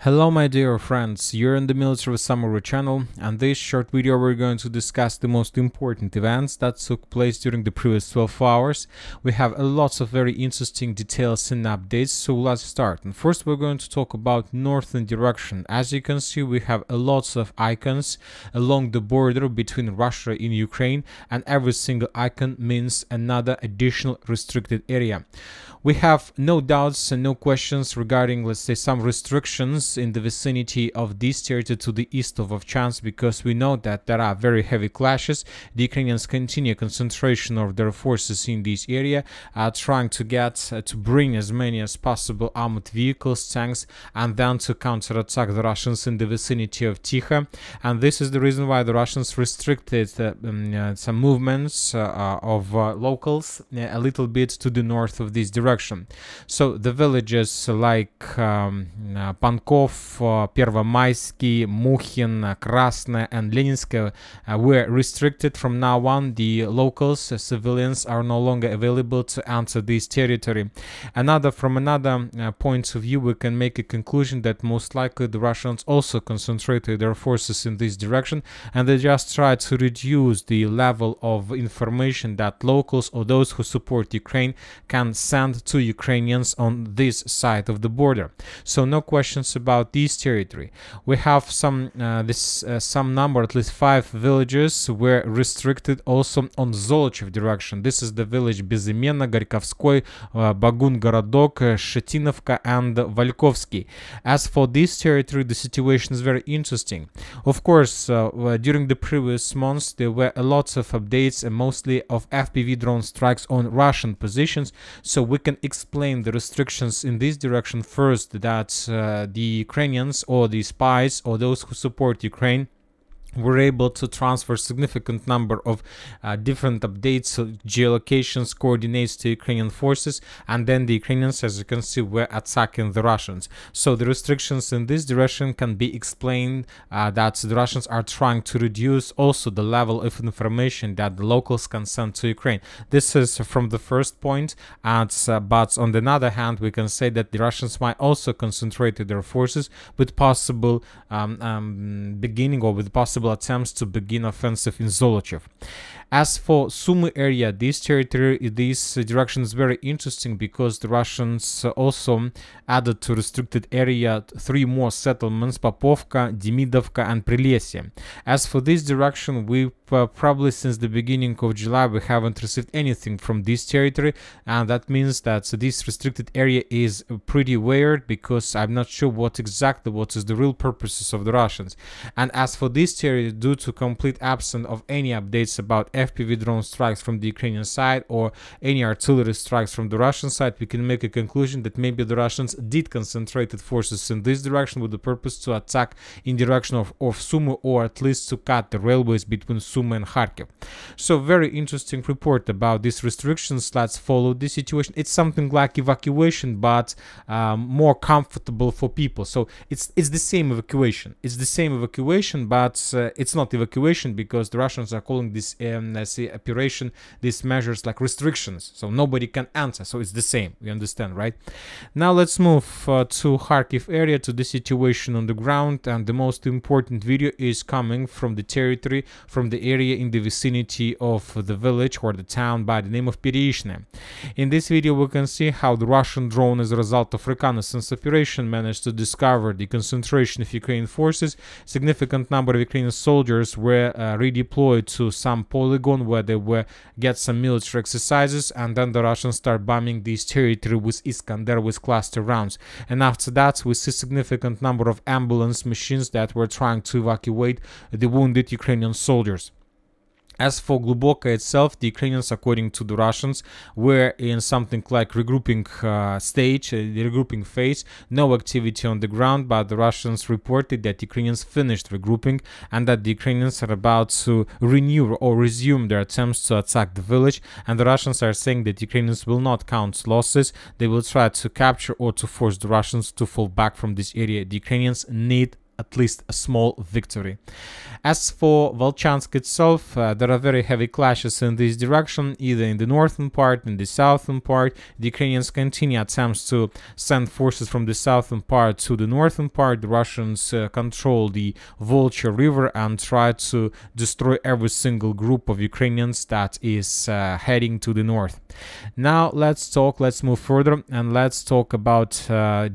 Hello my dear friends, you're in the Military Summary channel, and this short video we're going to discuss the most important events that took place during the previous 12 hours. We have lots of very interesting details and updates, so let's start. And first we're going to talk about northern direction. As you can see, we have lots of icons along the border between Russia and Ukraine, and every single icon means another additional restricted area. We have no doubts and no questions regarding, let's say, some restrictions in the vicinity of this territory to the east of Ovchansk, because we know that there are very heavy clashes. The Ukrainians continue concentration of their forces in this area, trying to to bring as many as possible armored vehicles, tanks, and then to counterattack the Russians in the vicinity of Tikha. And this is the reason why the Russians restricted some movements of locals a little bit to the north of this direction. So the villages like Pankov, Pervomaysky, Mukhin, Krasne, and Leninsk were restricted. From now on, the locals, civilians, are no longer available to enter this territory. From another point of view, we can make a conclusion that most likely the Russians also concentrated their forces in this direction, and they just tried to reduce the level of information that locals or those who support Ukraine can send to Ukrainians on this side of the border. So no questions about this territory. We have some number, at least 5 villages were restricted also on Zolochev direction. This is the village Bezimena, Горьковской, Bagun Gorodok, Shetinovka, and Valkovsky. As for this territory, the situation is very interesting. Of course, during the previous months there were a lot of updates and mostly of FPV drone strikes on Russian positions, so we can explain the restrictions in this direction first, that the Ukrainians or the spies or those who support Ukraine were able to transfer significant number of different updates, geolocations, coordinates to Ukrainian forces, and then the Ukrainians, as you can see, were attacking the Russians. So the restrictions in this direction can be explained that the Russians are trying to reduce also the level of information that the locals can send to Ukraine. This is from the first point, but on the other hand, we can say that the Russians might also concentrate their forces with possible beginning or with possible attempts to begin offensive in Zolochev. As for Sumy area, this territory, this direction is very interesting because the Russians also added to restricted area 3 more settlements: Popovka, Demidovka, and Prelesye. As for this direction, we probably since the beginning of July we haven't received anything from this territory, and that means that this restricted area is pretty weird, because I'm not sure what is the real purposes of the Russians. And as for this territory, due to complete absence of any updates about FPV drone strikes from the Ukrainian side or any artillery strikes from the Russian side, we can make a conclusion that maybe the Russians did concentrated forces in this direction with the purpose to attack in direction of Sumy, or at least to cut the railways between Sumy and Kharkiv. So very interesting report about these restrictions. Let's follow this situation. It's something like evacuation, but more comfortable for people. So it's the same evacuation. It's the same evacuation, but it's not evacuation, because the Russians are calling this operation, these measures, like restrictions, so nobody can enter. So it's the same, you understand, right? Now let's move to Kharkiv area, to the situation on the ground, and the most important video is coming from the territory, from the area in the vicinity of the village or the town by the name of Perishne. In this video we can see how the Russian drone, as a result of reconnaissance operation, managed to discover the concentration of Ukrainian forces. Significant number of Ukrainian soldiers were redeployed to some polygon where they were get some military exercises, and then the Russians start bombing this territory with Iskander, with cluster rounds. And after that we see significant number of ambulance machines that were trying to evacuate the wounded Ukrainian soldiers. As for Gluboka itself, the Ukrainians, according to the Russians, were in something like regrouping stage, the regrouping phase. No activity on the ground, but the Russians reported that Ukrainians finished regrouping and that the Ukrainians are about to renew or resume their attempts to attack the village. And the Russians are saying that Ukrainians will not count losses. They will try to capture or to force the Russians to fall back from this area. The Ukrainians need at least a small victory. As for Volchansk itself, there are very heavy clashes in this direction, either in the northern part, in the southern part. The Ukrainians continue attempts to send forces from the southern part to the northern part. The Russians control the Volcha River and try to destroy every single group of Ukrainians that is heading to the north. Now let's move further, and let's talk about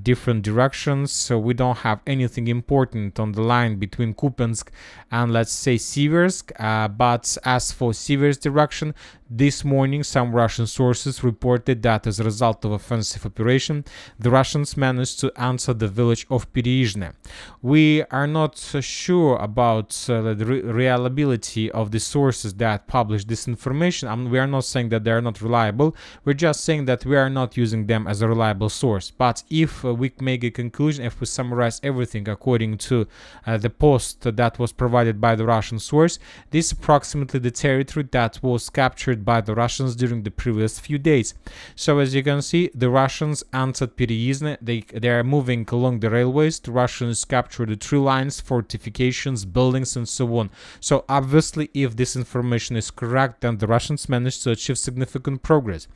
different directions. So we don't have anything important on the line between Kupiansk and, let's say, Siversk, but as for Siversk direction, this morning some Russian sources reported that as a result of offensive operation, the Russians managed to enter the village of Pereizhne. We are not sure about the reliability of the sources that publish this information. We are not saying that they are not reliable, we're just saying that we are not using them as a reliable source. But if we make a conclusion, if we summarize everything according to the post that was provided by the Russian source, this is approximately the territory that was captured by the Russians during the previous few days. So as you can see, the Russians entered Pereizhne. They are moving along the railways. The Russians captured the tree lines, fortifications, buildings, and so on. So obviously, if this information is correct, then the Russians managed to achieve significant progress.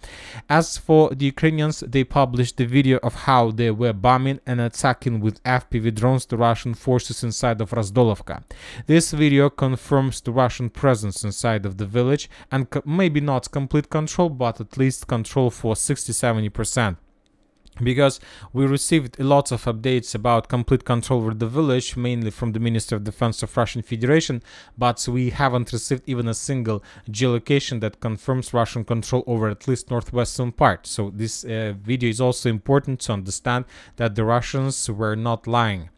As for the Ukrainians, they published the video of how they were bombing and attacking with FPV drones the Russian forces inside of Razdolovka. This video confirms the Russian presence inside of the village, and maybe not complete control, but at least control for 60-70%. Because we received lots of updates about complete control over the village, mainly from the Ministry of Defense of Russian Federation, but we haven't received even a single geolocation that confirms Russian control over at least northwestern part. So this video is also important to understand that the Russians were not lying.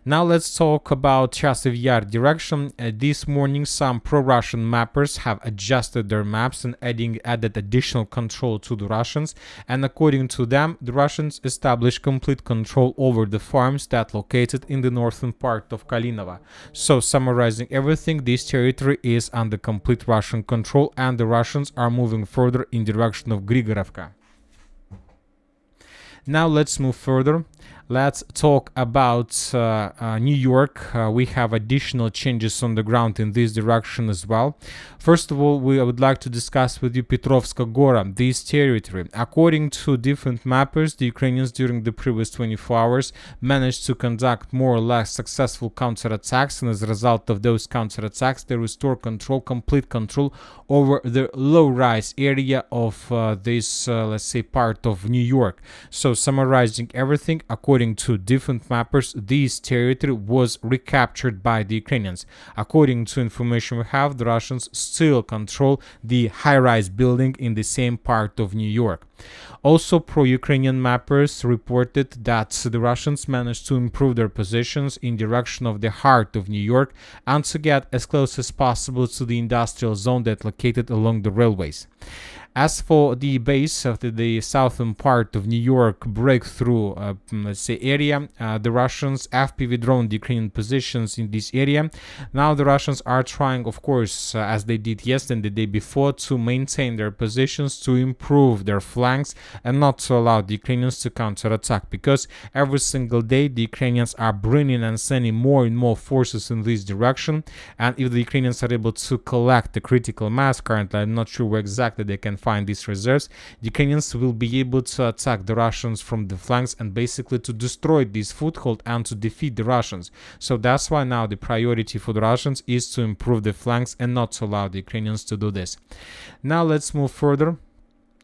Now let's talk about Chasiv Yar direction. This morning some pro-Russian mappers have adjusted their maps and added additional control to the Russians, and according to them, the Russians established complete control over the farms that located in the northern part of Kalinova. So summarizing everything, this territory is under complete Russian control, and the Russians are moving further in direction of Grigorovka. Now let's move further. Let's talk about New York. We have additional changes on the ground in this direction as well. First of all, I would like to discuss with you Petrovska Gora, this territory. According to different mappers, the Ukrainians during the previous 24 hours managed to conduct more or less successful counterattacks, and as a result of those counterattacks, they restore complete control over the low-rise area of this, let's say, part of New York. So summarizing everything, according to different mappers, this territory was recaptured by the Ukrainians. According to information we have, the Russians still control the high-rise building in the same part of New York. Also, pro-Ukrainian mappers reported that the Russians managed to improve their positions in direction of the heart of New York and to get as close as possible to the industrial zone that located along the railways. As for the base of the southern part of New York breakthrough, let's say, area, the Russians FPV drone the Ukrainian positions in this area. Now the Russians are trying, of course, as they did yesterday and the day before, to maintain their positions, to improve their flanks, and not to allow the Ukrainians to counterattack, because every single day the Ukrainians are bringing and sending more and more forces in this direction, and if the Ukrainians are able to collect the critical mass, currently I'm not sure where exactly they can find these reserves, the Ukrainians will be able to attack the Russians from the flanks and basically to destroy this foothold and to defeat the Russians. So that's why now the priority for the Russians is to improve the flanks and not to allow the Ukrainians to do this. Now let's move further.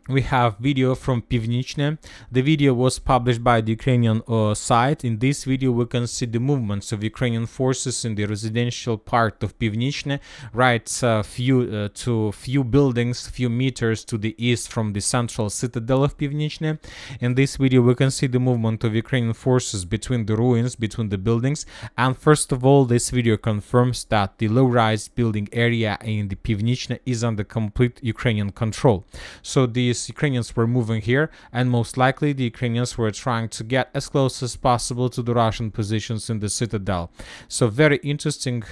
We have video from Pivnichne. The video was published by the Ukrainian site. In this video we can see the movements of Ukrainian forces in the residential part of Pivnichne, right few buildings, few meters to the east from the central citadel of Pivnichne. In this video we can see the movement of Ukrainian forces between the ruins, between the buildings, and first of all this video confirms that the low-rise building area in the Pivnichne is under complete Ukrainian control. So the these Ukrainians were moving here, and most likely the Ukrainians were trying to get as close as possible to the Russian positions in the citadel. So very interesting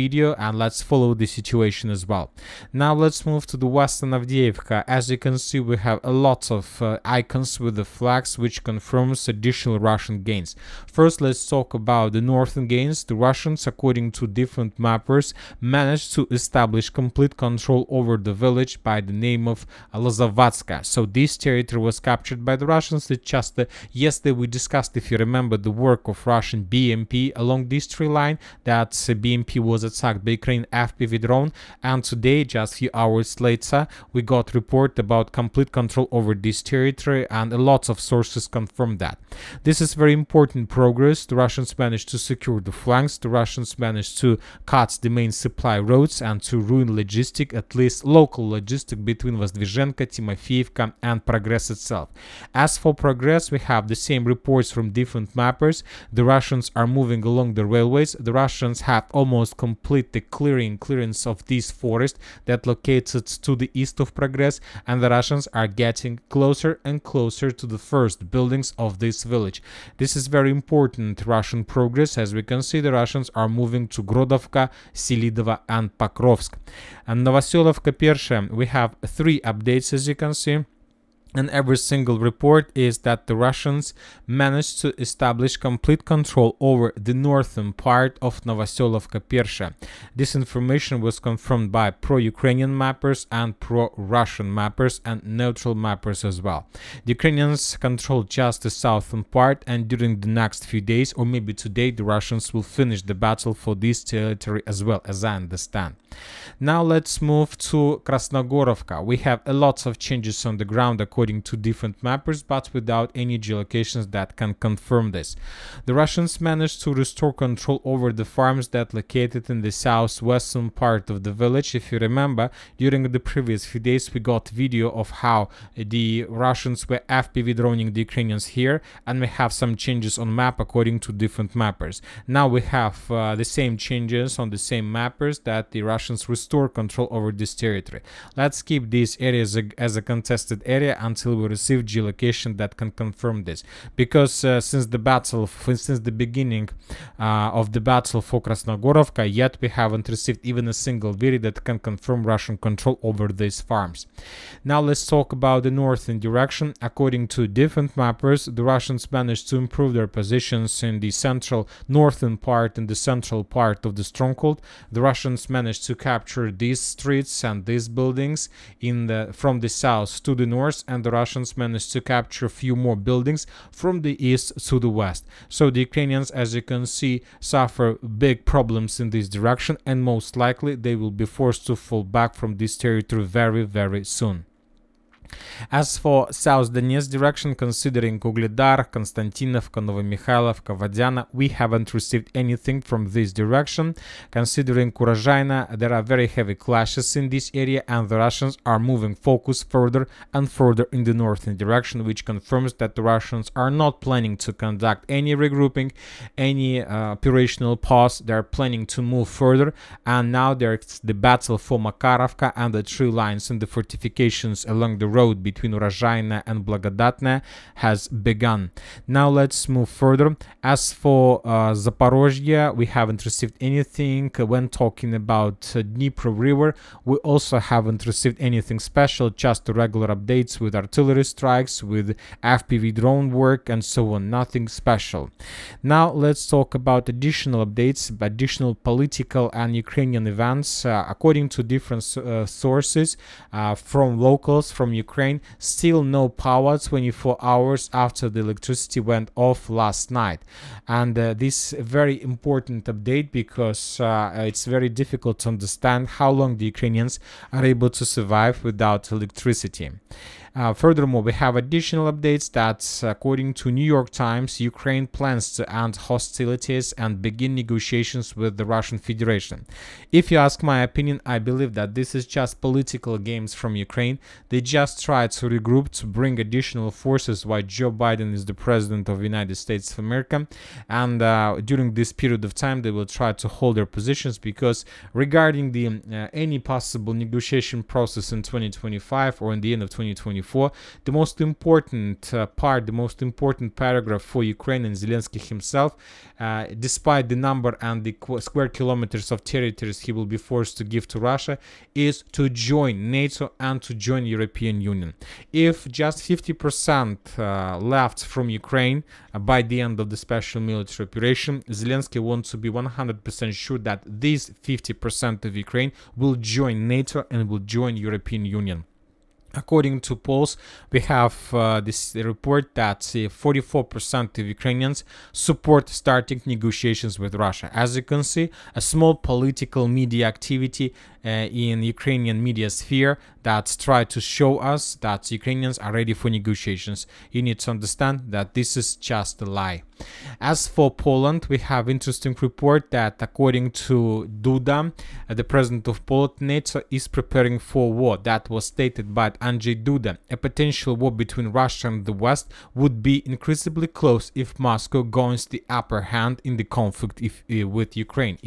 video, and let's follow the situation as well. Now let's move to the western Avdiivka. As you can see, we have a lot of icons with the flags, which confirms additional Russian gains. First, let's talk about the northern gains. The Russians, according to different mappers, managed to establish complete control over the village by the name of Lozuvatske. So this territory was captured by the Russians. It's just yesterday we discussed, if you remember, the work of Russian BMP along this tree line, that BMP was attacked by Ukrainian FPV drone, and today, just a few hours later, we got report about complete control over this territory, and a lot of sources confirm that. This is very important progress. The Russians managed to secure the flanks, the Russians managed to cut the main supply roads and to ruin logistic, at least local logistic, between Vozdvizhenka, Timofeevka and Progress itself. As for Progress, we have the same reports from different mappers. The Russians are moving along the railways. The Russians have almost complete the clearance of this forest that located to the east of Progress, and the Russians are getting closer and closer to the first buildings of this village. This is very important Russian progress. As we can see, the Russians are moving to Grodovka, Selidova and Pokrovsk. And Novoselovka Persha, we have 3 updates, as you can see. And every single report is that the Russians managed to establish complete control over the northern part of Novoselovka Persha. This information was confirmed by pro-Ukrainian mappers and pro-Russian mappers and neutral mappers as well. The Ukrainians controlled just the southern part, and during the next few days, or maybe today, the Russians will finish the battle for this territory as well, as I understand. Now let's move to Krasnogorovka. We have a lot of changes on the ground according to different mappers, but without any geolocations that can confirm this. The Russians managed to restore control over the farms that located in the southwestern part of the village. If you remember, during the previous few days we got video of how the Russians were FPV droning the Ukrainians here, and we have some changes on map according to different mappers. Now we have the same changes on the same mappers, that the Russians restore control over this territory. Let's keep these areas as a contested area until we receive geolocation that can confirm this, because since the beginning of the battle for Krasnogorovka, yet we haven't received even a single video that can confirm Russian control over these farms. Now let's talk about the northern direction. According to different mappers, the Russians managed to improve their positions in the central northern part and the central part of the stronghold. The Russians managed to capture these streets and these buildings from the south to the north, and the Russians managed to capture a few more buildings from the east to the west. So the Ukrainians, as you can see, suffer big problems in this direction, and most likely they will be forced to fall back from this territory very, very soon. As for South Donetsk direction, considering Ugledar, Konstantinovka, Novomikhailivka, Vodyana, we haven't received anything from this direction. Considering Urozhaina, there are very heavy clashes in this area, and the Russians are moving focus further and further in the northern direction, which confirms that the Russians are not planning to conduct any regrouping, any operational pause. They're planning to move further, and now there's the battle for Makarovka, and the tree lines and the fortifications along the road between Urozhaina and Blagodatne has begun. Now let's move further. As for Zaporozhye, we haven't received anything. When talking about Dnipro River, we also haven't received anything special, just the regular updates with artillery strikes, with FPV drone work and so on. Nothing special. Now let's talk about additional updates, additional political and Ukrainian events. According to different sources from locals from Ukraine, still no power 24 hours after the electricity went off last night. And this very important update, because it's very difficult to understand how long the Ukrainians are able to survive without electricity. Furthermore, we have additional updates that, according to New York Times, Ukraine plans to end hostilities and begin negotiations with the Russian Federation. If you ask my opinion, I believe that this is just political games from Ukraine. They just try to regroup, to bring additional forces while Joe Biden is the president of the United States of America. And during this period of time, they will try to hold their positions, because regarding the any possible negotiation process in 2025 or in the end of 2025, before. The most important part, the most important paragraph for Ukraine and Zelensky himself, despite the number and the square kilometers of territories he will be forced to give to Russia, is to join NATO and to join European Union. If just 50% left from Ukraine by the end of the special military operation, Zelensky wants to be 100% sure that these 50% of Ukraine will join NATO and will join European Union. According to polls, we have this report that 44% of Ukrainians support starting negotiations with Russia. As you can see, a small political media activity in Ukrainian media sphere that try to show us that Ukrainians are ready for negotiations. You need to understand that this is just a lie. As for Poland, we have interesting report that according to Duda, the president of Poland, NATO is preparing for war. That was stated by Andrzej Duda. A potential war between Russia and the West would be increasingly close if Moscow gains the upper hand in the conflict with Ukraine.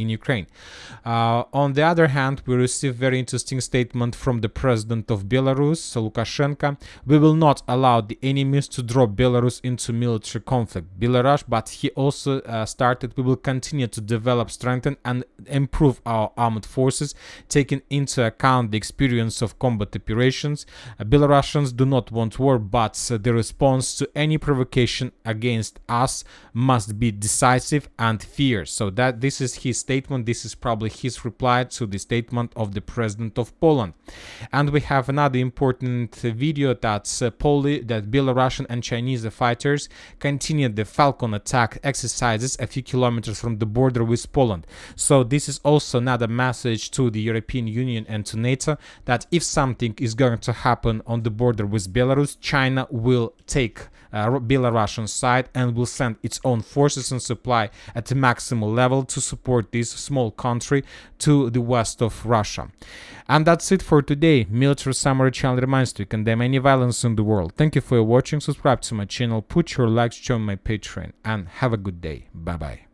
On the other hand, we received very interesting statement from the president of Belarus, Lukashenko. We will not allow the enemies to draw Belarus into military conflict. Belarus, but he also started, we will continue to develop, strengthen and improve our armed forces, taking into account the experience of combat operations. Belarusians do not want war, but the response to any provocation against us must be decisive and fierce. So that this is his statement. This is probably his reply to the statement of the president of Poland. And we have another important video that Belarusian and Chinese fighters continued the Falcon attack exercises a few kilometers from the border with Poland. So this is also another message to the European Union and to NATO that if something is going to happen on the border with Belarus, China will take Belarusian side and will send its own forces and supply at the maximal level to support this small country to the west of Russia. And that's it for today. Military Summary channel reminds you to condemn any violence in the world. Thank you for watching. Subscribe to my channel, put your likes, join my Patreon, and have a good day. Bye bye.